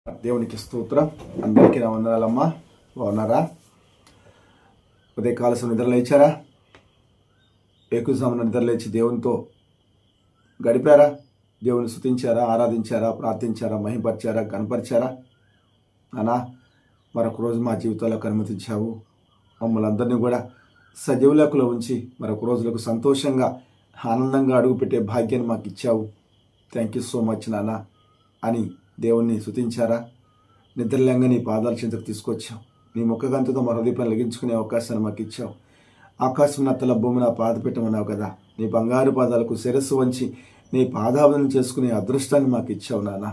దేవునికి స్తోత్రం. అందరికీ నా వందనాలమ్మా. బాగున్నారా? ఉదయకాల నిద్రలేచారా? ఏకుజామున నిద్రలేచి దేవునితో గడిపారా? దేవుని స్తుతించారా, ఆరాధించారా, ప్రార్థించారా, మహింపరిచారా, కనపరిచారా? అనా మరొక రోజు మా జీవితాల్లో అనుమతించావు. మమ్మల్ని అందరినీ కూడా సజీవులకులో ఉంచి మరొక రోజులకు సంతోషంగా ఆనందంగా అడుగుపెట్టే భాగ్యాన్ని మాకు ఇచ్చావు. థ్యాంక్ యూ సో మచ్ నాన్న అని దేవుణ్ణి స్తుతించారా? నిద్రలేంగా నీ పాదాల చింతకు తీసుకొచ్చావు. నీ ముఖగంతుతో మా హృదయం లెగించుకునే అవకాశాన్ని మాకు ఇచ్చావు. ఆకాశం నత్తల భూమి నా పాద పెట్టమన్నావు కదా. నీ బంగారు పాదాలకు శిరస్సు వంచి నీ పాదావనం చేసుకునే అదృష్టాన్ని మాకు ఇచ్చావు నాన్న.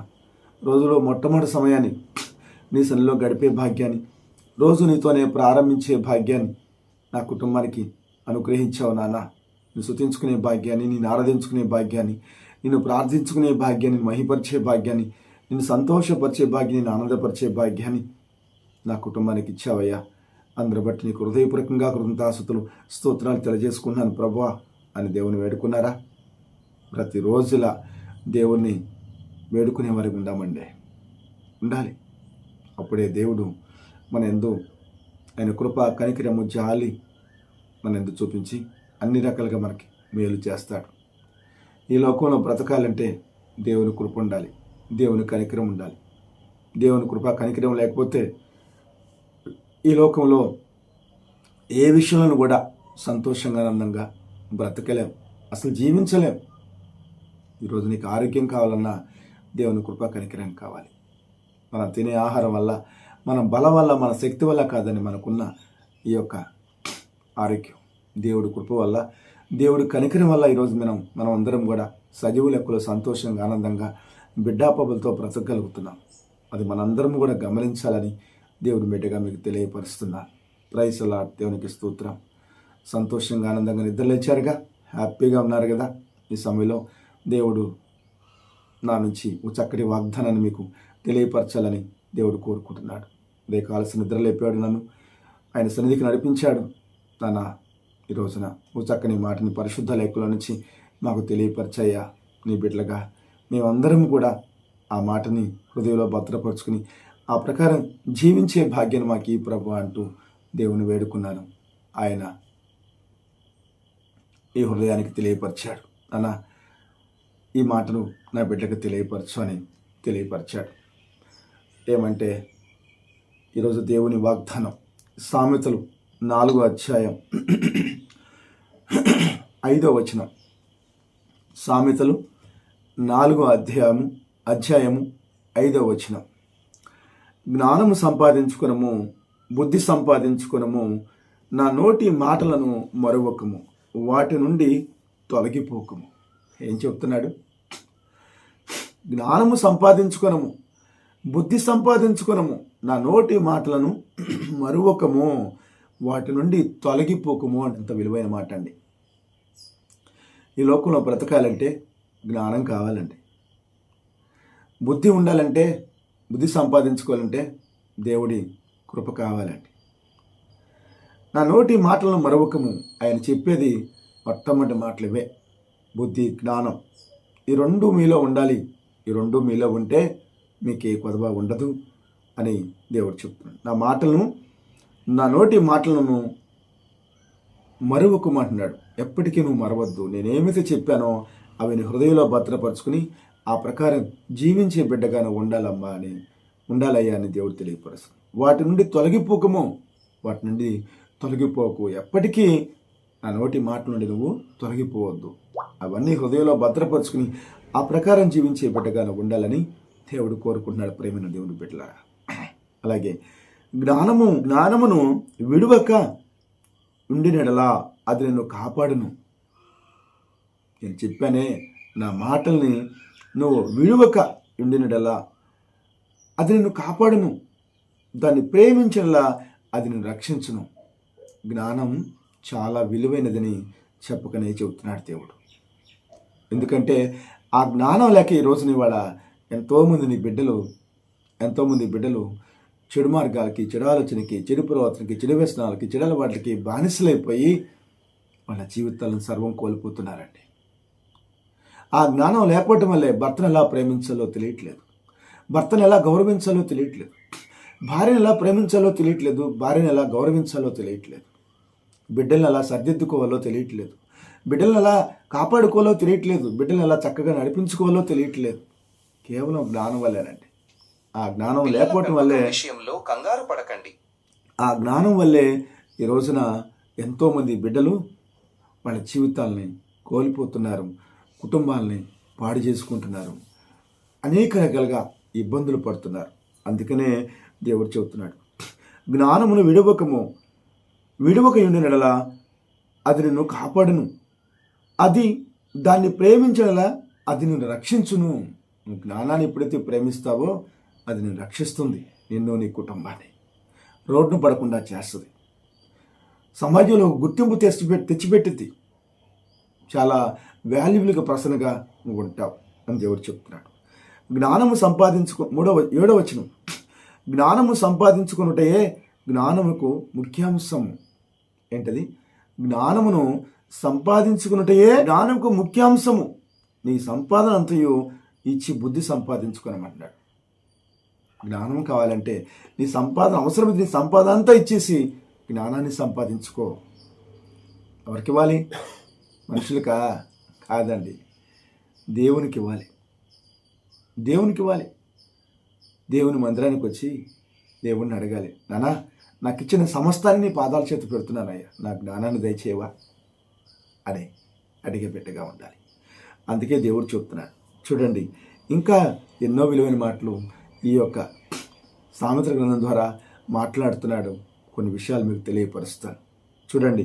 రోజులో మొట్టమొదటి సమయాన్ని నీ సన్నిలో గడిపే భాగ్యాన్ని, రోజు నీతోనే ప్రారంభించే భాగ్యాన్ని నా కుటుంబానికి అనుగ్రహించావు నాన్న. నువ్వు స్తుతించుకునే భాగ్యాన్ని, నేను ఆరాధించుకునే భాగ్యాన్ని, నిన్ను ప్రార్థించుకునే భాగ్యాన్ని, మహిపరిచే భాగ్యాన్ని, నిన్ను సంతోషపరిచే భాగ్యాన్ని, నిన్ను ఆనందపరిచే భాగ్యాన్ని నా కుటుంబానికి ఇచ్చావయ్యా. అందరి బట్టి నీకు హృదయపూర్వకంగా కృతజ్ఞతాస్తుతులు స్తోత్రాలు తెలియజేసుకున్నాను ప్రభువా అని దేవుని వేడుకున్నారా? ప్రతిరోజులా దేవుణ్ణి వేడుకునే వారికి ఉండాలి. అప్పుడే దేవుడు మన యందు ఆయన కృప, కనికరము, జాలి మన యందు చూపించి అన్ని రకాలుగా మనకి మేలు చేస్తాడు. ఈ లోకంలో బ్రతకాలంటే దేవుని కృప ఉండాలి, దేవుని కనికరం ఉండాలి. దేవుని కృప కనికరం లేకపోతే ఈ లోకంలో ఏ విషయంలో కూడా సంతోషంగా, ఆనందంగా బ్రతకలేం, అసలు జీవించలేం. ఈరోజు నీకు ఆరోగ్యం కావాలన్నా దేవుని కృప కనికరం కావాలి. మనం తినే ఆహారం వల్ల, మన బలం వల్ల, మన శక్తి వల్ల కాదని మనకున్న ఈ యొక్క ఆరోగ్యం దేవుడి కృప వల్ల, దేవుడి కనికరం వల్ల ఈరోజు మనం అందరం కూడా సజీవు లెక్కలో సంతోషంగా, ఆనందంగా బిడ్డాపబులతో బ్రతకగలుగుతున్నాం. అది మనందరం కూడా గమనించాలని దేవుని బిడ్డగా మీకు తెలియపరుస్తున్నాను. Praise the Lord. దేవునికి స్తోత్రం. సంతోషంగా, ఆనందంగా నిద్రలేచారుగా, హ్యాపీగా ఉన్నారు కదా. ఈ సమయంలో దేవుడు నా నుంచి ఒక చక్కటి వాగ్దానాన్ని మీకు తెలియపరచాలని దేవుడు కోరుకుంటున్నాడు. అదే కాలసిన నిద్రలేపాడు, నన్ను ఆయన సన్నిధికి నడిపించాడు. నాన్న ఈ రోజున ఓ చక్కని మాటని పరిశుద్ధ లేఖల నుంచి మాకు తెలియపరిచాయా. నీ బిడ్డలుగా మేమందరం కూడా ఆ మాటని హృదయంలో భద్రపరుచుకుని ఆ ప్రకారం జీవించే భాగ్యాన్ని మాకు ఈ ప్రభు అంటూ దేవుని వేడుకున్నాను. ఆయన ఈ హృదయానికి తెలియపరిచాడు. అన్న ఈ మాటను నా బిడ్డకు తెలియపరచు అని తెలియపరిచాడు. ఏమంటే ఈరోజు దేవుని వాగ్దానం సామెతలు 4వ అధ్యాయం 5వ వచనం. సామెతలు 4వ అధ్యాయము 5వ వచనం. జ్ఞానము సంపాదించుకునము, బుద్ధి సంపాదించుకునము, నా నోటి మాటలను మరువకము, వాటి నుండి తొలగిపోకము. ఏం చెప్తున్నాడు? జ్ఞానము సంపాదించుకునము, బుద్ధి సంపాదించుకునము, నా నోటి మాటలను మరువకము, వాటి నుండి తొలగిపోకము అంత విలువైన మాట అండి. ఈ లోకంలో బ్రతకాలంటే జ్ఞానం కావాలండి, బుద్ధి ఉండాలంటే, బుద్ధి సంపాదించుకోవాలంటే దేవుడి కృప కావాలండి. నా నోటి మాటలను మరవకము, ఆయన చెప్పేది మొట్టమొదటి మాటలు ఇవే. బుద్ధి, జ్ఞానం ఈ రెండు మీలో ఉండాలి. ఈ రెండు మీలో ఉంటే మీకు ఏ కొదవ ఉండదు అని దేవుడు చెప్తున్నాడు. నా నోటి మాటలను మరువకమంటున్నాడు. ఎప్పటికీ నువ్వు మరవద్దు. నేనేమైతే చెప్పానో అవి నీ హృదయంలో భద్రపరుచుకుని ఆ ప్రకారం జీవించే బిడ్డగానే ఉండాలయ్యా అని దేవుడు తెలియపరుస్తుంది. వాటి నుండి తొలగిపోకు. ఎప్పటికీ నా నోటి మాట నుండి నువ్వు తొలగిపోవద్దు. అవన్నీ హృదయంలో భద్రపరుచుకుని ఆ ప్రకారం జీవించే బిడ్డగానే ఉండాలని దేవుడు కోరుకుంటున్నాడు. ప్రేమైన దేవుని బిడ్డలారా, అలాగే జ్ఞానమును విడువక ఉండినడలా అది నిన్ను కాపాడును. నేను చెప్పానే, నా మాటల్ని నువ్వు విడువక ఉండినడలా అది నిన్ను కాపాడును, దాన్ని ప్రేమించడలా అది నిన్ను రక్షించును. జ్ఞానం చాలా విలువైనదని చెప్పకనే చెబుతున్నాడు దేవుడు. ఎందుకంటే ఆ జ్ఞానం లేక ఈ రోజున ఇవాళ ఎంతోమంది బిడ్డలు చెడు మార్గాలకి, చెడు ఆలోచనకి, చెడు ప్రవర్తనకి, చెడు వ్యసనాలకి, చెడు అలవాట్లకి బానిసలైపోయి వాళ్ళ జీవితాలను సర్వం కోల్పోతున్నారండి. ఆ జ్ఞానం లేకపోవటం వల్లే భర్తను ఎలా ప్రేమించాలో తెలియట్లేదు, భర్తను ఎలా గౌరవించాలో తెలియట్లేదు, భార్యను ఎలా ప్రేమించాలో తెలియట్లేదు, భార్యను ఎలా గౌరవించాలో తెలియట్లేదు, బిడ్డలను ఎలా సర్దిద్దుకోవాలో తెలియట్లేదు, బిడ్డలను ఎలా కాపాడుకోవాలో తెలియట్లేదు, బిడ్డలను ఎలా చక్కగా నడిపించుకోవాలో తెలియట్లేదు. కేవలం జ్ఞానం వల్లేనండి. ఆ జ్ఞానం లేకపోవటం వల్లే విషయంలో కంగారు పడకండి. ఆ జ్ఞానం వల్లే ఈ రోజున ఎంతోమంది బిడ్డలు వాళ్ళ జీవితాలని కోల్పోతున్నారు, కుటుంబాలని పాడు చేసుకుంటున్నారు, అనేక రకాలుగా ఇబ్బందులు పడుతున్నారు. అందుకనే దేవుడు చెబుతున్నాడు, జ్ఞానమును విడువక ఉండినడల అది నిన్ను కాపాడును, అది దాన్ని ప్రేమించడలా అది నిన్ను రక్షించును. నువ్వు జ్ఞానాన్ని ఎప్పుడైతే ప్రేమిస్తావో అది నిన్ను రక్షిస్తుంది, నిన్ను నీ కుటుంబాన్ని రోడ్డును పడకుండా చేస్తుంది, సమాజంలో గుర్తింపు తెచ్చిపెట్టింది, చాలా వాల్యుబుల్గా పర్సన్గా నువ్వు ఉంటావు అని దేవుడు చెప్తున్నాడు. జ్ఞానము సంపాదించుకో 7వ వచనం, జ్ఞానము సంపాదించుకున్నటే జ్ఞానముకు ముఖ్యాంశము. ఏంటది? జ్ఞానమును సంపాదించుకున్నటే జ్ఞానముకు ముఖ్యాంశము. నీ సంపాదన అంతయు ఇచ్చి బుద్ధి సంపాదించుకోనమంటాడు. జ్ఞానం కావాలంటే నీ సంపాదన అవసరమైతే నీ సంపాదన అంతా ఇచ్చేసి జ్ఞానాన్ని సంపాదించుకో. ఎవరికి ఇవ్వాలి? మనుషులకా? కాదండి, దేవునికి ఇవ్వాలి. దేవునికి ఇవ్వాలి. దేవుని మందిరానికి వచ్చి దేవుణ్ణి అడగాలి, నానా నాకు ఇచ్చిన సమస్తాన్ని నీ పాదాల చేతి పెడుతున్నానయ్యా, నా జ్ఞానాన్ని దయచేయవా అని అడిగే బిడ్డగా ఉండాలి. అందుకే దేవుడు చెప్తున్నాడు. చూడండి, ఇంకా ఎన్నో విలువైన మాటలు ఈ యొక్క సామెతల గ్రంథం ద్వారా మాట్లాడుతున్నాడు. కొన్ని విషయాలు మీకు తెలియపరుస్తాను. చూడండి,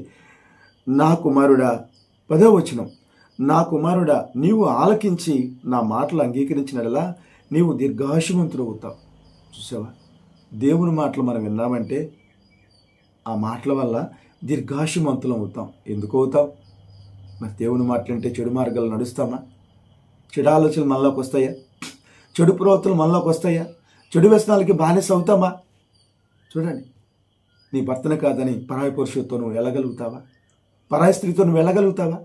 నా కుమారుడా, 10వ వచనం, నా కుమారుడా నీవు ఆలకించి నా మాటలు అంగీకరించినలా నీవు దీర్ఘాయుష్మంతుడు అవుతావు. చూసావా, దేవుని మాటలు మనం విన్నామంటే ఆ మాటల వల్ల దీర్ఘాయుష్మంతులం అవుతాం. ఎందుకు అవుతాం? మరి దేవుని మాటలు అంటే చెడు మార్గాలు నడుస్తామా? చెడు ఆలోచనలు మనలోకి వస్తాయా? చెడు ప్రవర్తనలు మనలోకి వస్తాయా? చెడు వ్యసనాలకి బానిస అవుతామా? చూడండి, నీ భర్తను కాదని పరాయి పురుషులతో నువ్వు వెళ్ళగలుగుతావా? పరాయి స్త్రీతో నువ్వు వెళ్ళగలుగుతావా?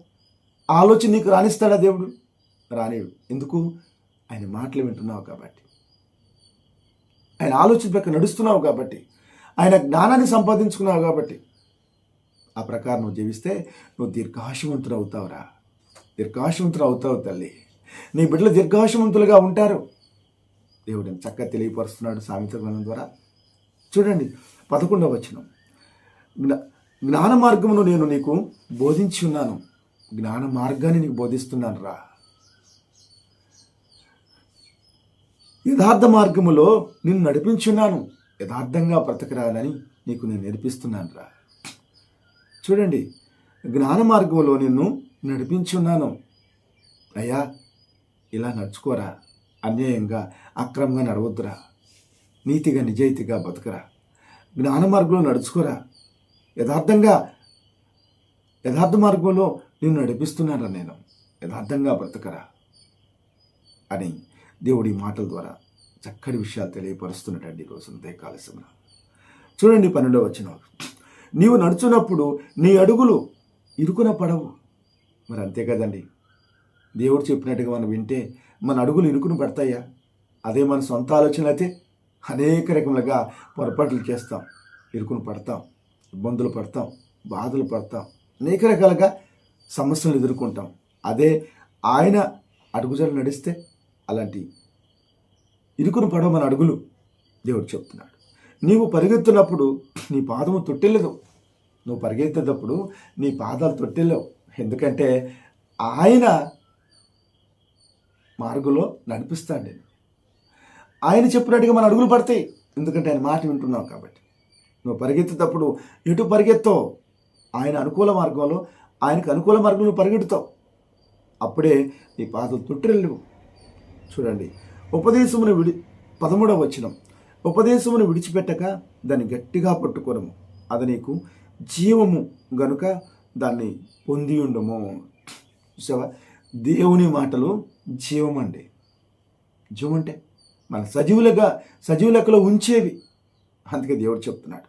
ఆలోచన నీకు రాణిస్తాడా దేవుడు? రానిడు. ఎందుకు? ఆయన మాటలు వింటున్నావు కాబట్టి, ఆయన ఆలోచన ప్రకారం నడుస్తున్నావు కాబట్టి, ఆయన జ్ఞానాన్ని సంపాదించుకున్నావు కాబట్టి, ఆ ప్రకారం నువ్వు జీవిస్తే నువ్వు దీర్ఘాయుష్మంతుడు అవుతావురా. దీర్ఘాయుష్మంతుడు అవుతావు తల్లి. నీ బిడ్డలు దీర్ఘాయుష్మంతులుగా ఉంటారు. దేవుడిని చక్కగా తెలియపరుస్తున్నాడు సామెతల గ్రంథం ద్వారా. చూడండి, 11వ వచనం, జ్ఞాన మార్గమును నేను నీకు బోధించి ఉన్నాను. జ్ఞాన మార్గాన్ని నీకు బోధిస్తున్నాను రా. యథార్థ మార్గములో నిన్ను నడిపించున్నాను. యథార్థంగా బ్రతకరాలని నీకు నేను నేర్పిస్తున్నాను రా. చూడండి, జ్ఞాన మార్గంలో నిన్ను నడిపించున్నాను. అయ్యా, ఇలా నడుచుకోరా, అన్యాయంగా అక్రమంగా నడవద్దురా, నీతిగా నిజాయితీగా బతకరా, జ్ఞాన మార్గంలో నడుచుకోరా, యథార్థ మార్గంలో నిన్ను నడిపిస్తున్నారా, నేను యథార్థంగా బ్రతకరా అని దేవుడి మాటల ద్వారా చక్కటి విషయాలు తెలియపరుస్తున్నట్టండి ఈరోజు ఉదయకాలశంలో. చూడండి, 12వ వచనం, నీవు నడుచున్నప్పుడు నీ అడుగులు ఇరుకున పడవు. మరి అంతే కదండి, దేవుడు చెప్పినట్టుగా మనం వింటే మన అడుగులు ఇరుకును పడతాయా? అదే మన సొంత ఆలోచన అయితే అనేక రకములుగా పొరపాట్లు చేస్తాం, ఇరుకును పడతాం, ఇబ్బందులు పడతాం, బాధలు పడతాం, అనేక రకాలుగా సమస్యలు ఎదుర్కొంటాం. అదే ఆయన అడుగుజాలు నడిస్తే అలాంటి ఇరుకును పడవ మన అడుగులు. దేవుడు చెప్తున్నాడు, నీవు పరిగెత్తున్నప్పుడు నీ పాదము తొట్టెళ్ళదు. నువ్వు పరిగెత్తేటప్పుడు నీ పాదాలు తొట్టెళ్ళవు. ఎందుకంటే ఆయన మార్గంలో నడిపిస్తాడు. నేను ఆయన చెప్పినట్టుగా మన అడుగులు పడతాయి. ఎందుకంటే ఆయన మాట వింటున్నావు కాబట్టి. నువ్వు పరిగెత్తేటప్పుడు ఎటు పరిగెత్తావు? ఆయన అనుకూల మార్గంలో, ఆయనకు అనుకూల మార్గంలో పరిగెడతావు. అప్పుడే నీ పాదాలు తొట్టెళ్ళవు. చూడండి, 13వ వచనం, ఉపదేశమును విడిచిపెట్టక దాన్ని గట్టిగా పట్టుకోనము, అది నీకు జీవము గనుక దాన్ని పొంది ఉండము. చూసావా, దేవుని మాటలు జీవం అండి. జీవం అంటే మన సజీవ లెక్కలో ఉంచేవి. అందుకే దేవుడు చెప్తున్నాడు,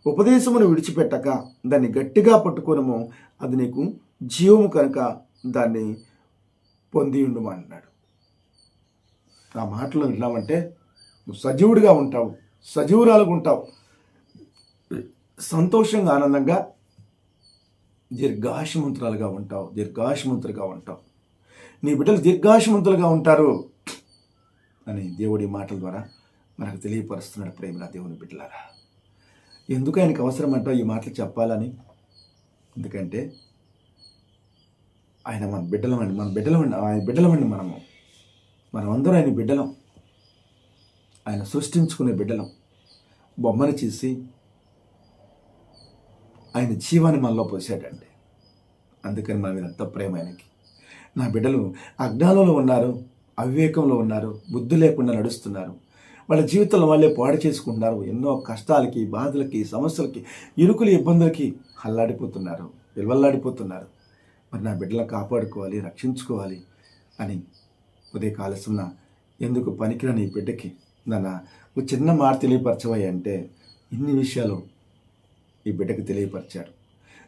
ఉపదేశమును విడిచిపెట్టక దాన్ని గట్టిగా పట్టుకోనము, అది నీకు జీవము కనుక దాన్ని పొంది ఉండము అన్నాడు. నా మాటలు విన్నామంటే నువ్వు సజీవుడిగా ఉంటావు, సజీవురాలుగా ఉంటావు, సంతోషంగా ఆనందంగా దీర్ఘాయుష్మంతురాలుగా ఉంటావు, దీర్ఘాయుష్మంతులుగా ఉంటావు. నీ బిడ్డలు దీర్ఘాయుష్మంతులుగా ఉంటారు అని దేవుడి మాటల ద్వారా మనకు తెలియపరుస్తున్నాడు. ప్రేమల దేవుని బిడ్డలారా, ఎందుకు ఆయనకు అవసరం అంటావు ఈ మాటలు చెప్పాలని? ఎందుకంటే ఆయన మన బిడ్డలమండి, ఆయన బిడ్డలమండి. మనమందరం ఆయన బిడ్డలం, ఆయన సృష్టించుకునే బిడ్డలం. బొమ్మను చేసి ఆయన జీవాన్ని మనలో పోసాడండి. అందుకని మన మీద అంత ప్రేమ ఆయనకి. నా బిడ్డలు అజ్ఞానంలో ఉన్నారు, అవివేకంలో ఉన్నారు, బుద్ధి లేకుండా నడుస్తున్నారు. వాళ్ళ జీవితంలో వాళ్ళే పాడు చేసుకుంటున్నారు. ఎన్నో కష్టాలకి, బాధలకి, సమస్యలకి, ఇరుకులు, ఇబ్బందులకి అల్లాడిపోతున్నారు, విలువల్లాడిపోతున్నారు. మరి నా బిడ్డలను కాపాడుకోవాలి, రక్షించుకోవాలి అని ఉదయకాల సున్నా ఎందుకు పనికిరాని ఈ బిడ్డకి ఒక చిన్న మాట తెలియపరచవయ్య అంటే ఇన్ని విషయాలు ఈ బిడ్డకి తెలియపరిచాడు.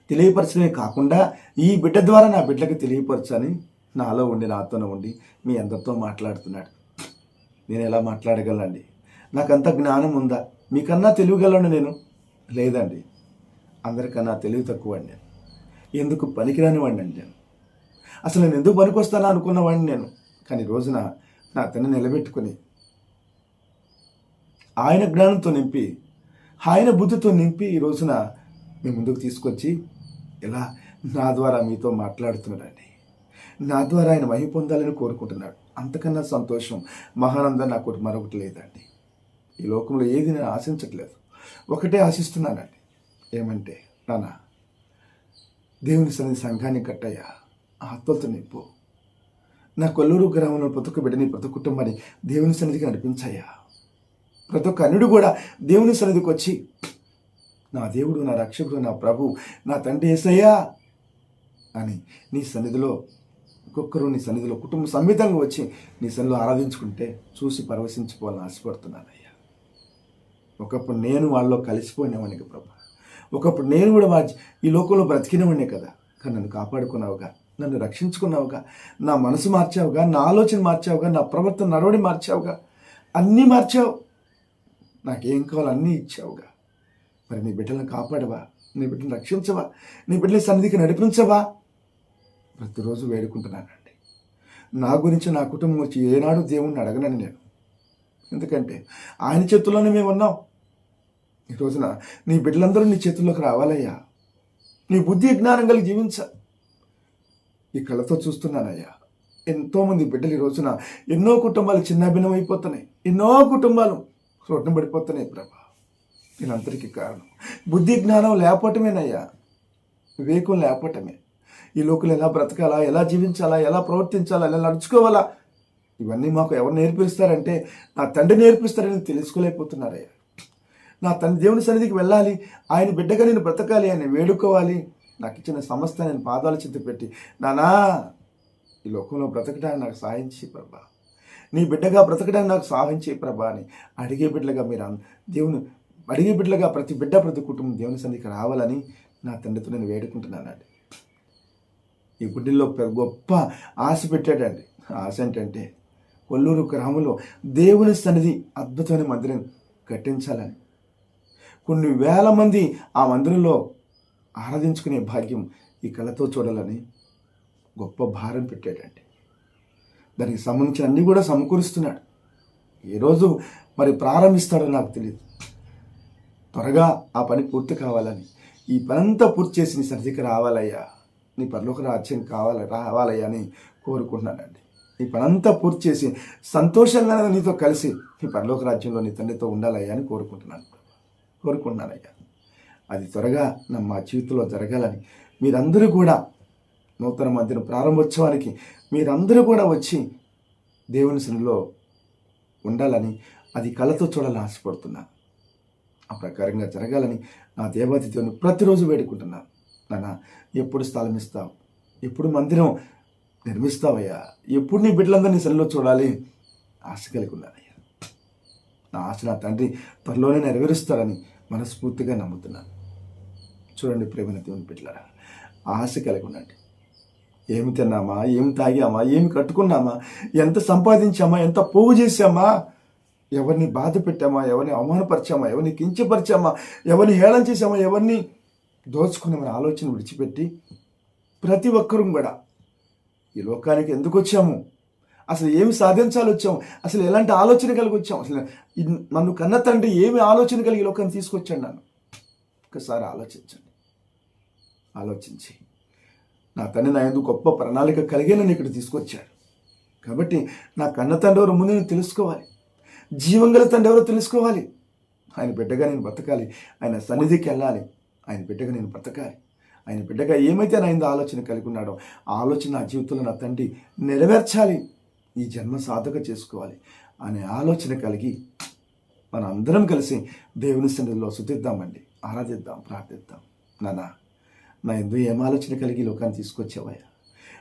తెలియపరచడమే కాకుండా ఈ బిడ్డ ద్వారా నా బిడ్డకి తెలియపరచని నాలో ఉండి, నాతోనే ఉండి మీ అందరితో మాట్లాడుతున్నాడు. నేను ఎలా మాట్లాడగలండి? నాకంత జ్ఞానం ఉందా? మీకన్నా తెలియగలను నేను? లేదండి. అందరికన్నా తెలివి తక్కువ అండి నేను. ఎందుకు పనికిరాని వాడిని అండి నేను. అసలు నేను ఎందుకు పనికొస్తానా అనుకున్నవాడిని నేను. కానీ రోజున నా తండ్రిని నిలబెట్టుకుని ఆయన జ్ఞానంతో నింపి, ఆయన బుద్ధితో నింపి ఈ రోజున మీ ముందుకు తీసుకొచ్చి ఇలా నా ద్వారా మీతో మాట్లాడుతున్నాడండి. నా ద్వారా ఆయన మహిమ పొందాలని కోరుకుంటున్నాడు. అంతకన్నా సంతోషం, మహానందం నాకు మరొకటి లేదండి. ఈ లోకంలో ఏది నేను ఆశించట్లేదు, ఒకటే ఆశిస్తున్నానండి. ఏమంటే నాన్న, దేవుని సన్నిధి సంఘాన్ని కట్టయ్యా, ఆత్మలతో నింపు. నా కొల్లూరు గ్రామంలో ప్రతి ఒక్క బిడ్డని, ప్రతి కుటుంబాన్ని దేవుని సన్నిధికి నడిపించాయా. ప్రతి ఒక్క అన్యుడు కూడా దేవుని సన్నిధికి వచ్చి నా దేవుడు, నా రక్షకుడు, నా ప్రభు, నా తండ్రి యేసయ్యా అని నీ సన్నిధిలో, ఒక్కొక్కరు నీ సన్నిధిలో కుటుంబ సమేతంగా వచ్చి నీ సన్నిధిలో ఆరాధించుకుంటే చూసి పరవశించిపోవాలని ఆశపడుతున్నానయ్యా. ఒకప్పుడు నేను వాళ్ళలో కలిసిపోయినవాడిని ప్రభు. ఒకప్పుడు నేను కూడా ఈ లోకంలో బ్రతికినవాడినే కదా. కానీ నన్ను కాపాడుకున్నావుగా, నన్ను రక్షించుకున్నావుగా, నా మనసు మార్చావుగా, నా ఆలోచన మార్చావుగా, నా ప్రవర్తన నడవడి మార్చావుగా, అన్నీ మార్చావు. నాకేం కావాలో అన్నీ ఇచ్చావుగా. మరి నీ బిడ్డలను కాపాడవా? నీ బిడ్డను రక్షించవా? నీ బిడ్డల సన్నిధికి నడిపించవా? ప్రతిరోజు వేడుకుంటున్నానండి. నా గురించి, నా కుటుంబం వచ్చి ఏనాడు దేవుణ్ణి అడగనని నేను. ఎందుకంటే ఆయన చేతుల్లోనే మేము ఉన్నాం. ఈ రోజున నీ బిడ్డలందరూ నీ చేతుల్లోకి రావాలయ్యా. నీ బుద్ధి జ్ఞానం కలిగి జీవించ. ఈ కళ్ళతో చూస్తున్నానయ్యా, ఎంతోమంది బిడ్డలు ఈ రోజున ఎన్నో కుటుంబాలు చిన్నాభిన్నం అయిపోతున్నాయి, ఎన్నో కుటుంబాలు రోడ్డున పడిపోతున్నాయి ప్రభా. దీనంతటికీ కారణం బుద్ధి జ్ఞానం లేకపోవటమేనయ్యా, వివేకం లేకపోవటమే. ఈ లోకలు ఎలా బ్రతకాలా, ఎలా జీవించాలా, ఎలా ప్రవర్తించాలా, ఎలా నడుచుకోవాలా, ఇవన్నీ మాకు ఎవరు నేర్పిస్తారంటే నా తండ్రి నేర్పిస్తారని తెలుసుకోలేకపోతున్నారయ్యా. నా తండ్రి దేవుని సన్నిధికి వెళ్ళాలి, ఆయన బిడ్డగా నేను బ్రతకాలి, ఆయన వేడుకోవాలి. నాకు ఇచ్చిన సమస్త నేను పాదాల చింత పెట్టి, నానా ఈ లోకంలో బ్రతకడానికి నాకు సహాయం చేయి ప్రభా, నీ బిడ్డగా బ్రతకడానికి నాకు సహాయం చేయి ప్రభా అని అడిగే బిడ్డలుగా మీరు దేవుని అడిగే బిడ్డలుగా ప్రతి బిడ్డ, ప్రతి కుటుంబం దేవుని సన్నిధికి రావాలని నా తండ్రితో నేను వేడుకుంటున్నానండి. ఈ గుడ్డిలో గొప్ప ఆశ పెట్టాడండి. ఆశ ఏంటంటే కొల్లూరు గ్రామంలో దేవుని సన్నిధి అద్భుతమైన మందిరం కట్టించాలని, కొన్ని వేల మంది ఆ మందిరంలో ఆరాధించుకునే భాగ్యం ఈ కళతో చూడాలని గొప్ప భారం పెట్టాడండి. దానికి సంబంధించిన అన్నీ కూడా సమకూరుస్తున్నాడు. ఈరోజు మరి ప్రారంభిస్తాడో నాకు తెలియదు. త్వరగా ఆ పని పూర్తి కావాలని, ఈ పనంతా పూర్తి చేసి నీ సన్నిధికి రావాలయ్యా, నీ పరలోక రాజ్యం రావాలయ్యా అని కోరుకుంటున్నానండి. ఈ పనంతా పూర్తి చేసి సంతోషంగా నీతో కలిసి నీ పరలోక రాజ్యంలో నీ తండ్రితో ఉండాలయ్యా అని కోరుకుంటున్నానయ్యా. అది త్వరగా మా జీవితంలో జరగాలని మీరందరూ కూడా నూతన మందిరం ప్రారంభోత్సవానికి మీరందరూ కూడా వచ్చి దేవుని సన్నిధిలో ఉండాలని, అది కళ్ళతో చూడాలని ఆశపడుతున్నాను. ఆ ప్రకారంగా జరగాలని నా దేవాది దేవుని ప్రతిరోజు వేడుకుంటున్నాను. నాన్న, ఎప్పుడు స్థలం ఇస్తావు, ఎప్పుడు మందిరం నిర్మిస్తావయ్యా, ఎప్పుడు నీ బిడ్డలందరూ నీ సన్నిధిలో చూడాలి ఆశ కలిగి ఉన్నానయ్యా. నా ఆశ నా తండ్రి త్వరలోనే నెరవేరుస్తాడని మనస్ఫూర్తిగా నమ్ముతున్నాను. చూడండి ప్రేమైన దేవుని బిడ్డలారా, ఆశ కలిగి ఉండండి. ఏమి తిన్నామా, ఏమి తాగామా, ఏమి కట్టుకున్నామా, ఎంత సంపాదించామా, ఎంత పోగు చేశామా, ఎవరిని బాధ పెట్టామా, ఎవరిని అవమానపరిచామా, ఎవరిని కించపరిచామా, ఎవరిని హేళన చేశామా, ఎవరిని దోచుకున్నామని ఆలోచన విడిచిపెట్టి ప్రతి ఒక్కరూ కూడా ఈ లోకానికి ఎందుకు వచ్చాము, అసలు ఏమి సాధించాలి వచ్చాము, అసలు ఎలాంటి ఆలోచన కలిగి వచ్చాము, అసలు నన్ను కన్న తండ్రి ఏమి ఆలోచన కలిగి ఈ లోకాన్ని తీసుకొచ్చాడు నన్ను. ఒకసారి ఆలోచించి నా తండ్రి నా ఎందుకు గొప్ప ప్రణాళిక కలిగే నన్ను ఇక్కడ తీసుకొచ్చాడు. కాబట్టి నా కన్న తండ్రి ఎవరు ముందు నేను తెలుసుకోవాలి, జీవం గల తండ్రి ఎవరో తెలుసుకోవాలి. ఆయన బిడ్డగా నేను బ్రతకాలి, ఆయన సన్నిధికి వెళ్ళాలి, ఆయన బిడ్డగా నేను బ్రతకాలి. ఆయన బిడ్డగా ఏమైతే నా ఇందు ఆలోచన కలిగి ఉన్నాడో ఆ ఆలోచన నా జీవితంలో నా తండ్రి నెరవేర్చాలి, ఈ జన్మ సాధక చేసుకోవాలి అనే ఆలోచన కలిగి మన అందరం కలిసి దేవుని సన్నిధిలో స్తుతిద్దామండి, ఆరాధిద్దాం, ప్రార్థిద్దాం. నా ఎందు ఏం ఆలోచన కలిగి లోకాన్ని తీసుకొచ్చావయ్యా,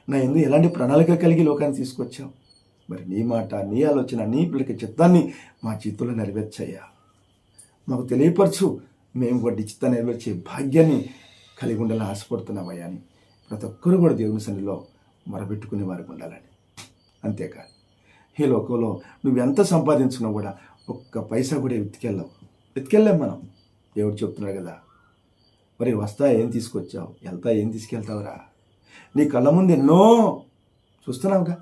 నా ఎందు ఎలాంటి ప్రణాళిక కలిగి లోకాన్ని తీసుకొచ్చావు. మరి నీ మాట, నీ ఆలోచన, నీ పిల్లకి చిత్తాన్ని మా జీవితంలో నెరవేర్చయ్యా. మాకు తెలియపరచు, మేము కూడా చిత్తాన్ని నెరవేర్చే భాగ్యాన్ని కలిగి ఉండాలని ఆశపడుతున్నామయ్యా అని ప్రతి ఒక్కరు కూడా దేవుని సన్నిధిలో మొరబెట్టుకునే వారికి ఉండాలని. అంతేకాదు ఈ లోకంలో నువ్వెంత సంపాదించినా కూడా ఒక్క పైసా కూడా ఎత్తుకెళ్ళాం మనం. దేవుడు చెప్తున్నాడు కదా, మరి వస్తా ఏం తీసుకొచ్చావు, వెళ్తా ఏం తీసుకెళ్తావురా. నీ కళ్ళ ముందు ఎన్నో చూస్తున్నావుగా,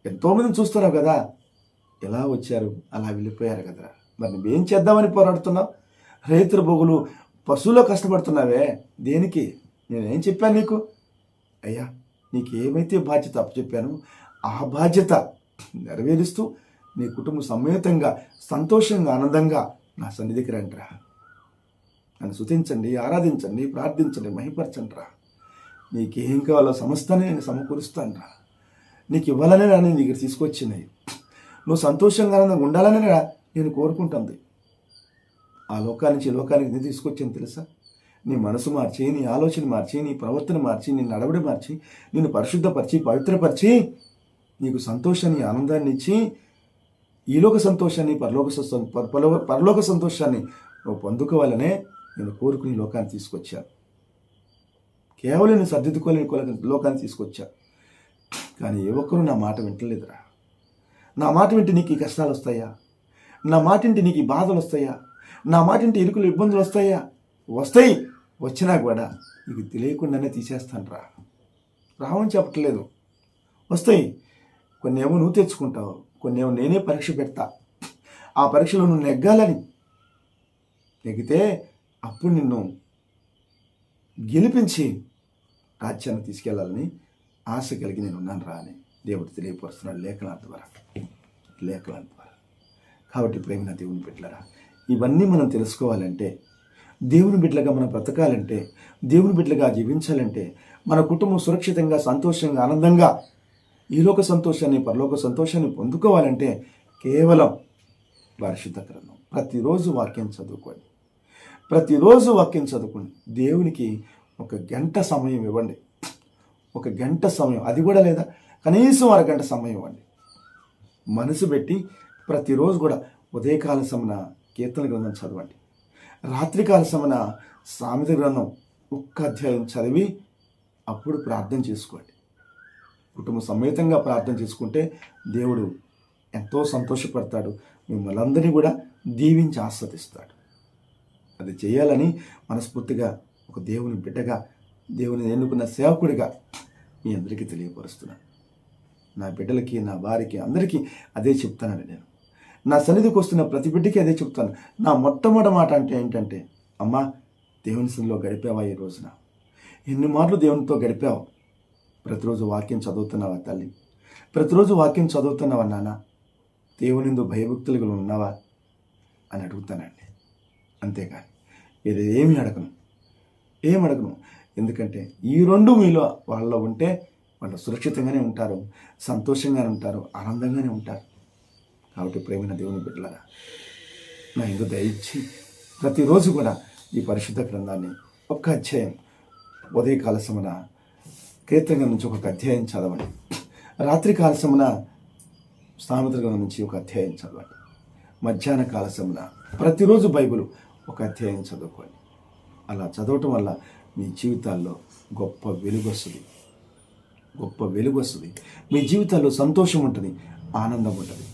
ఎంతోమందిని చూస్తున్నావు కదా, ఎలా వచ్చారు అలా వెళ్ళిపోయారు కదరా. మరి నువ్వేం చేద్దామని పోరాడుతున్నావు, రైతుల బొగులు పశువులో కష్టపడుతున్నావే దేనికి? నేనేం చెప్పాను నీకు? అయ్యా నీకు ఏమైతే బాధ్యత అప్పచెప్పానో ఆ బాధ్యత నెరవేరుస్తూ నీ కుటుంబ సమేతంగా సంతోషంగా ఆనందంగా నా సన్నిధికి రండిరా. నన్ను స్తుతించండి, ఆరాధించండి, ప్రార్థించండి, మహిమపరచండి రా. నీకేం కావాలో సమస్తాన్ని నేను సమకూరుస్తాను. నీకు ఇవ్వాలనే నేను దగ్గర తీసుకొచ్చినాయి. నువ్వు సంతోషంగా ఆనందంగా ఉండాలనే నేను కోరుకుంటుంది. ఆ లోకాల నుంచి ఈ లోకానికి నేను తీసుకొచ్చాను తెలుసా. నీ మనసు మార్చి, నీ ఆలోచన మార్చి, నీ ప్రవర్తన మార్చి, నీ నడవడి మార్చి, నిన్ను పరిశుద్ధపరిచి, పవిత్రపరిచి, నీకు సంతోషాన్ని, ఆనందాన్ని ఇచ్చి, ఈలోక సంతోషాన్ని, పరలోక సంతోషాన్ని నువ్వు పొందుకోవాలనే నేను కోరుకుని లోకాన్ని తీసుకొచ్చాను. కేవలం నేను సర్దిద్దుకోలేని లోకాన్ని తీసుకొచ్చాను. కానీ ఏ ఒక్కరూ నా మాట వింటలేదురా. నా మాట వింటే నీకు ఈ కష్టాలు వస్తాయా, నా మాట వింటే నీకు ఈ బాధలు వస్తాయా, నా మాట వింటే ఇరుకులు ఇబ్బందులు వస్తాయా? వస్తాయి, వచ్చినా కూడా నీకు తెలియకుండానే తీసేస్తాను రా. రావని చెప్పట్లేదు, వస్తాయి. కొన్ని ఏమో నువ్వు తెచ్చుకుంటావు, కొన్ని ఏమో నేనే పరీక్ష పెడతా. ఆ పరీక్షలో నువ్వు నెగ్గాలని, నెగ్గితే అప్పుడు నిన్ను గెలిపించి రాజ్యాన్ని తీసుకెళ్లాలని ఆశ కలిగి నేను ఉన్నాను రా అని దేవుడు తెలియపరుస్తున్నాడు లేఖనాల ద్వారా. కాబట్టి ప్రేమ దేవుని బిడ్డలారా, ఇవన్నీ మనం తెలుసుకోవాలంటే, దేవుని బిడ్డలుగా మనం బ్రతకాలంటే, దేవుని బిడ్డలుగా జీవించాలంటే, మన కుటుంబం సురక్షితంగా, సంతోషంగా, ఆనందంగా ఈలోక సంతోషాన్ని, పరలోక సంతోషాన్ని పొందుకోవాలంటే కేవలం పరిశుద్ధ గ్రంథం, ప్రతిరోజు వాక్యం చదువుకోండి. దేవునికి ఒక గంట సమయం ఇవ్వండి. ఒక గంట సమయం, అది కూడా లేదా కనీసం అరగంట సమయం ఇవ్వండి. మనసు పెట్టి ప్రతిరోజు కూడా ఉదయకాల సమన కీర్తన గ్రంథం చదవండి, రాత్రికాల సమన సామెత గ్రంథం ఒక్క అధ్యాయం చదివి అప్పుడు ప్రార్థన చేసుకోండి. కుటుంబ సమేతంగా ప్రార్థన చేసుకుంటే దేవుడు ఎంతో సంతోషపడతాడు, మిమ్మల్ని అందరినీ కూడా దీవించి ఆస్వాదిస్తాడు. అది చేయాలని మనస్ఫూర్తిగా ఒక దేవుని బిడ్డగా, దేవుని ఎన్నుకున్న సేవకుడిగా మీ అందరికీ తెలియపరుస్తున్నాను. నా బిడ్డలకి, నా వారికి, అందరికీ అదే చెప్తానని నేను. నా సన్నిధికి వస్తున్న ప్రతి బిడ్డకి అదే చెప్తాను. నా మొట్టమొదటి మాట అంటే ఏంటంటే, అమ్మా దేవుని సన్నిధిలో గడిపావా ఈ రోజున? ఎన్ని మార్లు దేవునితో గడిపావు? ప్రతిరోజు వాక్యం చదువుతున్నావా తల్లి? ప్రతిరోజు వాక్యం చదువుతున్నావా నాన్న? దేవునిందు భయభక్తులుగా ఉన్నావా అని అడుగుతానండి. అంతేకాని ఏమి అడగను. ఎందుకంటే ఈ రెండు మీలో వాళ్ళలో ఉంటే వాళ్ళు సురక్షితంగానే ఉంటారు, సంతోషంగానే ఉంటారు, ఆనందంగానే ఉంటారు. కాబట్టి ప్రేమైన దేవుని బిడ్డలారా, నా ఇందు దయచి ప్రతిరోజు కూడా ఈ పరిశుద్ధ గ్రంథాన్ని ఒక్క అధ్యాయం ఉదయకాల సమన కీర్తన నుంచి ఒక అధ్యాయం చదవండి, రాత్రి కాల సమన సామెత గ్రంథం నుంచి ఒక అధ్యాయం చదవండి, మధ్యాహ్న కాల సమన ప్రతిరోజు బైబిల్ ఒక అధ్యాయం చదువుకోండి. అలా చదవటం వల్ల మీ జీవితాల్లో గొప్ప వెలుగు వస్తుంది, గొప్ప వెలుగు వస్తుంది. మీ జీవితాల్లో సంతోషం ఉంటుంది, ఆనందం ఉంటుంది.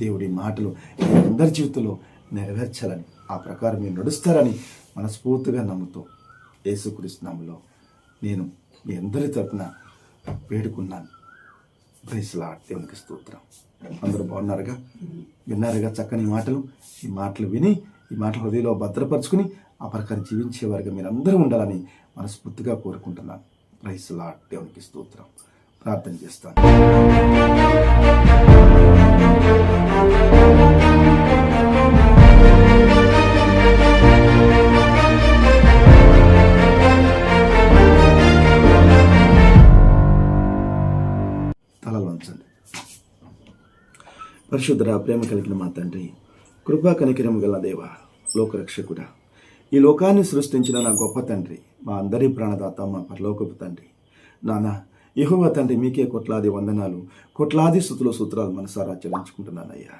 దేవుడి మాటలు మీ అందరి జీవితంలో నెరవేర్చాలని, ఆ ప్రకారం మీరు నడుస్తారని మనస్ఫూర్తిగా నమ్ముతూ యేసుక్రీస్తు నామములో నేను మీ అందరి తరపున వేడుకున్నాను. Praise Lord. దేవునికి స్తోత్రం. అందరూ బాగున్నారుగా? విన్నారుగా చక్కని మాటలు? ఈ మాటలు విని ఈ మాటలు హృదయంలో భద్రపరుచుకుని ఆ ప్రకారం జీవించే వారిగా మీరు అందరూ ఉండాలని మనస్ఫూర్తిగా కోరుకుంటున్నాను. Praise Lord. దేవునికి స్తోత్రం. ప్రార్థన చేస్తాను. తలలు వంచండి. పరిశుద్ధ ప్రేమ కలిగిన మా తండ్రి, కృపా కనికరము గల దేవ, లోకరక్షకుడా, ఈ లోకాన్ని సృష్టించిన నా గొప్ప తండ్రి, మా అందరి ప్రాణదాత, మా పరలోకపు తండ్రి, నాన్న యెహోవా తండ్రి, మీకే కోట్లాది వందనాలు, కోట్లాది స్తుతులు సూత్రాలు మనసారా చెల్లించుకుంటున్నానయ్యా.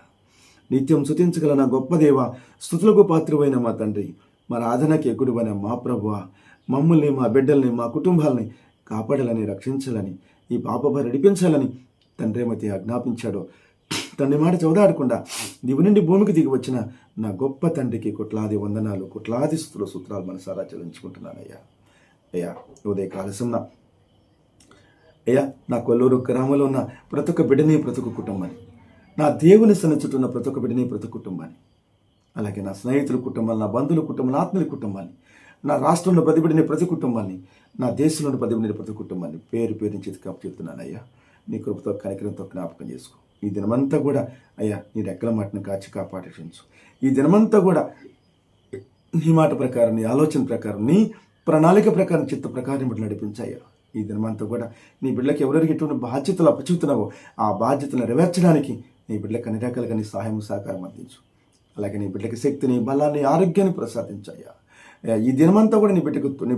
నిత్యం స్తుతించగల నా గొప్ప దేవ, స్తుతులకు పాత్రువైన మా తండ్రి, మా ఆరాధనకి ఎక్కుడువైన మా ప్రభువా, మమ్మల్ని, మా బిడ్డల్ని, మా కుటుంబాలని కాపాడాలని, రక్షించాలని, ఈ పాపభారం నడిపించాలని తండ్రి ఏమైతే ఆజ్ఞాపించాడో, తండ్రి మాట చౌదాడకుండా దివి నుండి భూమికి దిగి వచ్చిన నా గొప్ప తండ్రికి కోట్లాది వందనాలు, కోట్లాది స్తుతులు సూత్రాలు మనసారా చెల్లించుకుంటున్నానయ్యా. అయ్యా, ఉదయ కాలసంన అయ్యా, నా కొల్లూరు గ్రామంలో ఉన్న ప్రతి ఒక్క బిడ్డని, ప్రతి ఒక్క కుటుంబాన్ని, నా దేవుని చుట్టూ ఉన్న ప్రతి ఒక్క బిడ్డని, ప్రతి ఒక్క కుటుంబాన్ని, అలాగే నా స్నేహితుల కుటుంబాన్ని, నా బంధువుల కుటుంబాన్ని, ఆత్మీయుల కుటుంబాన్ని, నా రాష్ట్రంలో ప్రతి బిడ్డని, ప్రతి కుటుంబాన్ని, నా దేశంలోని ప్రతి బిడ్డని, ప్రతి కుటుంబాన్ని పేరు పేరు నుంచి చెప్తున్నానయ్యా. నీ కృపతో కనికరంతో జ్ఞాపకం చేసుకో. ఈ దినమంతా కూడా అయ్యా నీ రెక్కల మాటను కాచి కాపాడించు. ఈ దినమంతా కూడా నీ మాట ప్రకారం, నీ ఆలోచన ప్రకారం, నీ ప్రణాళిక ప్రకారం, చిత్త ప్రకారం బిడ్డలు నడిపించాయ్యా. ఈ దినమంతా కూడా నీ బిడ్డలకు ఎవరెవరికి ఎటువంటి బాధ్యతలు అప్పచెబుతున్నావో ఆ బాధ్యతలు నెరవేర్చడానికి నీ బిడ్డలకు అన్ని రకాలుగా నీ సహాయం సహకారం అందించు. అలాగే నీ బిడ్డకి శక్తిని, బలాన్ని, ఆరోగ్యాన్ని ప్రసాదించాయ్యా. ఈ దినమంతా కూడా నీ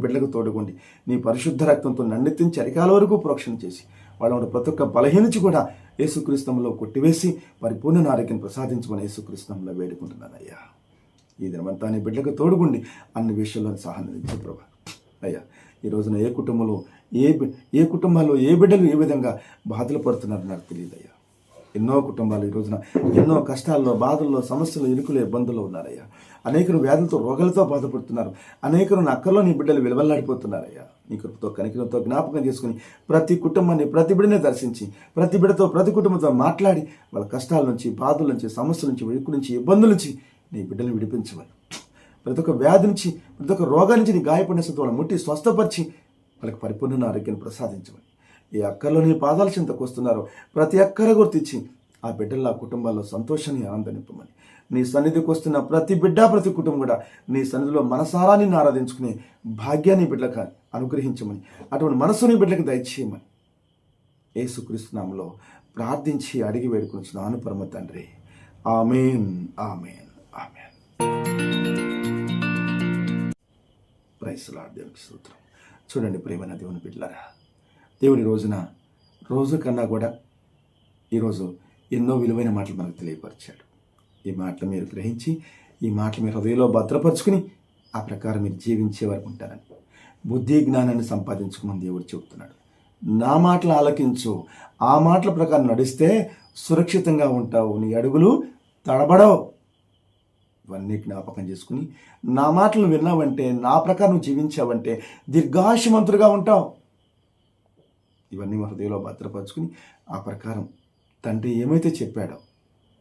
బిడ్డలకు తోడుకోండి. నీ పరిశుద్ధ రక్తంతో నన్నెత్తించి అరికాల వరకు ప్రోక్షణ చేసి వాళ్ళ ప్రతి ఒక్క బలహీనించి కూడా యేసుక్రీస్తులో కొట్టివేసి పరిపూర్ణ ఆరోగ్యం ప్రసాదించమని యేసుక్రీస్తులో వేడుకుంటున్నానయ్యా. ఈ దినమంతా నీ బిడ్డలకు తోడుగుండి అన్ని విషయాల్లో సహాయం అందించు ప్రభా. అయ్యా, ఈ రోజున ఏ కుటుంబాల్లో ఏ బిడ్డలు ఏ విధంగా బాధలు పడుతున్నారో నాకు తెలియదయ్యా. ఎన్నో కుటుంబాలు ఈ రోజున ఎన్నో కష్టాల్లో, బాధల్లో, సమస్యలు, ఇరుకులు, ఇబ్బందుల్లో ఉన్నారయ్యా. అనేకరు వ్యాధులతో, రోగాలతో బాధపడుతున్నారు. అనేకరు అక్కర్లో నీ బిడ్డలు విలువలాడిపోతున్నారయ్యా. నీ కృపతో కనికరంతో జ్ఞాపకం చేసుకుని ప్రతి కుటుంబాన్ని, ప్రతి బిడ్డని దర్శించి ప్రతి బిడ్డతో, ప్రతి కుటుంబంతో మాట్లాడి వాళ్ళ కష్టాల నుంచి, బాధల నుంచి, సమస్యల నుంచి, ఇరుకు నుంచి, ఇబ్బందుల నుంచి నీ బిడ్డలను విడిపించమని, ప్రతి ఒక్క వ్యాధి నుంచి, ప్రతి ఒక్క రోగాల నుంచి నీ గాయపడిన స్థితి వాళ్ళని ముట్టి స్వస్థపరిచి వాళ్ళకి పరిపూర్ణ ఆరోగ్యాన్ని ప్రసాదించమని, ఏ అక్కర్లో నీ పాదాల చింతకు వస్తున్నారో ప్రతి అక్కర గుర్తించి ఆ బిడ్డల కుటుంబాల్లో సంతోషాన్ని, ఆనందాన్ని నింపమని, నీ సన్నిధికి వస్తున్న ప్రతి బిడ్డ, ప్రతి కుటుంబం కూడా నీ సన్నిధిలో మనసారా నిన్ను ఆరాధించుకునే భాగ్యాన్ని బిడ్డలకు అనుగ్రహించమని, అటువంటి మనసుని బిడ్డలకు దయచేయమని యేసుక్రీస్తు నామములో ప్రార్థించి అడిగి వేడుకొనుచున్నాను పరమ తండ్రి. ఆమేన్, ఆమేన్, ఆమేన్. Praise Lord. దేవునికి స్తోత్రం. చూడండి ప్రియమైన దేవుని బిడ్డలారా, దేవుడి రోజు కన్నా కూడా ఈరోజు ఎన్నో విలువైన మాటలు మనకు తెలియపరిచాడు. ఈ మాటలు మీరు గ్రహించి, ఈ మాటలు మీరు హృదయంలో భద్రపరుచుకుని ఆ ప్రకారం మీరు జీవించే వరకు ఉంటారని, బుద్ధి జ్ఞానాన్ని సంపాదించుకోమని దేవుడు చెబుతున్నాడు. నా మాటలు ఆలకించు, ఆ మాటల ప్రకారం నడిస్తే సురక్షితంగా ఉంటావు, నీ అడుగులు తడబడవు. ఇవన్నీ జ్ఞాపకం చేసుకుని నా మాటలు విన్నావంటే, నా ప్రకారం జీవించావంటే దీర్ఘాయుష్మంతుడిగా ఉంటావు. ఇవన్నీ మా హృదయంలో భద్రపరుచుకుని ఆ ప్రకారం తండ్రి ఏమైతే చెప్పాడో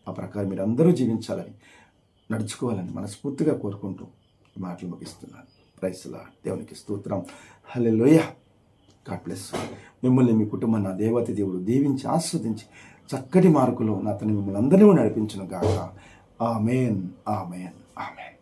ఆ ప్రకారం మీరు అందరూ జీవించాలని, నడుచుకోవాలని మనస్ఫూర్తిగా కోరుకుంటూ ఈ మాటలు ముగిస్తున్నాను. Praise Lord. దేవునికి స్తోత్రం. హల్లెలూయా. God bless. మిమ్మల్ని, మీ కుటుంబాన్ని నా దేవతి దేవుడు దీవించి ఆస్వాదించి చక్కటి మార్కులో నా తను మిమ్మల్ని అందరినీ నడిపించును గాక. ఆమేన్, ఆమేన్, ఆమేన్.